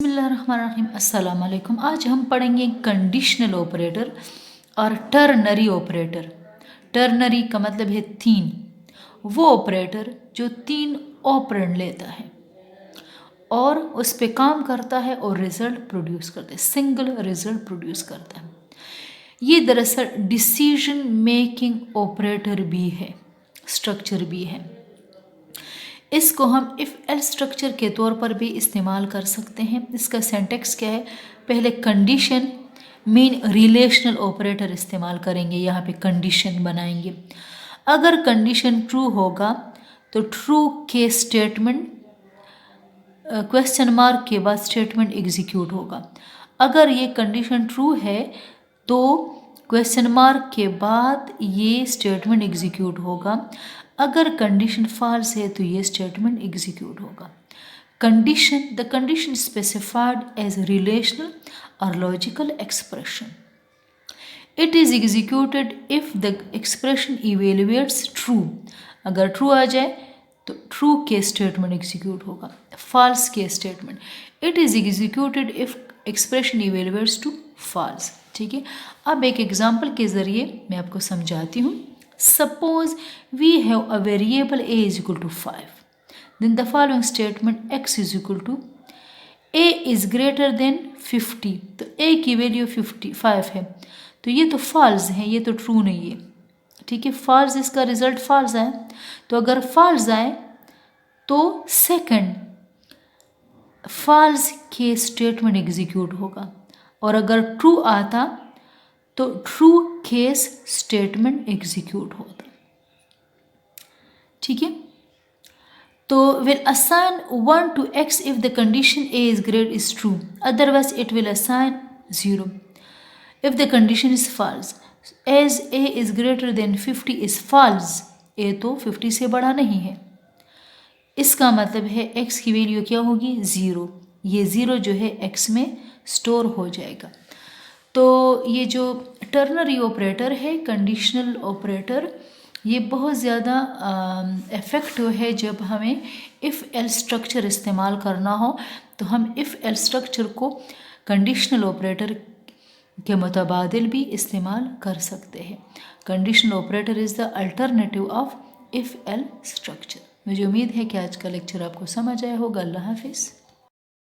बिस्मिल्लाहिर्रहमानिर्रहीम। अस्सलाम वालेकुम। आज हम पढ़ेंगे कंडीशनल ऑपरेटर और टर्नरी ऑपरेटर। टर्नरी का मतलब है तीन, वो ऑपरेटर जो तीन ऑपरेंड लेता है और उस पे काम करता है और रिजल्ट प्रोड्यूस करता है, सिंगल रिजल्ट प्रोड्यूस करता है। ये दरअसल डिसीजन मेकिंग ऑपरेटर भी है, स्ट्रक्चर भी है। इसको हम इफ़ एल स्ट्रक्चर के तौर पर भी इस्तेमाल कर सकते हैं। इसका सिंटैक्स क्या है? पहले कंडीशन मीन रिलेशनल ऑपरेटर इस्तेमाल करेंगे, यहाँ पे कंडीशन बनाएंगे। अगर कंडीशन ट्रू होगा तो ट्रू के स्टेटमेंट क्वेश्चन मार्क के बाद स्टेटमेंट एग्जीक्यूट होगा। अगर ये कंडीशन ट्रू है तो क्वेश्चन मार्क के बाद ये स्टेटमेंट एग्जीक्यूट होगा। अगर कंडीशन फॉल्स है तो ये स्टेटमेंट एग्जीक्यूट होगा। Condition, the condition specified as relational or logical expression. It is executed if the expression evaluates true. अगर ट्रू आ जाए तो ट्रू के स्टेटमेंट एग्जीक्यूट होगा, फॉल्स के statement. It is executed if expression evaluates to false. ठीक है, अब एक एग्जाम्पल के जरिए मैं आपको समझाती हूँ। Suppose we have a variable a is equal to 5. Then the following statement x is equal to a is greater than 50. तो a की वैल्यू 55 है, तो ये तो फॉल्स है, ये तो ट्रू नहीं है। ठीक है, फॉल्स, इसका रिजल्ट फॉल्स आए। तो अगर फॉल्स आए तो सेकंड फॉल्स के स्टेटमेंट एग्जीक्यूट होगा, और अगर ट्रू आता तो ट्रू केस स्टेटमेंट एग्जीक्यूट होता। ठीक है, तो will assign 1 to x if the condition a is great is true, otherwise it will assign 0 if the condition is false. as a is greater than 50 is false, a तो 50 से बड़ा नहीं है, इसका मतलब है x की वैल्यू क्या होगी? 0। ये 0 जो है x में स्टोर हो जाएगा। तो ये जो टर्नरी ऑपरेटर है, कंडीशनल ऑपरेटर, ये बहुत ज़्यादा इफ़ेक्टिव है। जब हमें इफ़ एल स्ट्रक्चर इस्तेमाल करना हो तो हम इफ़ एल स्ट्रक्चर को कंडीशनल ऑपरेटर के मुतबादिल भी इस्तेमाल कर सकते हैं। Conditional operator is the alternative of if L structure. मुझे उम्मीद है कि आज का लेक्चर आपको समझ आया होगा। अल्लाह हाफिज़।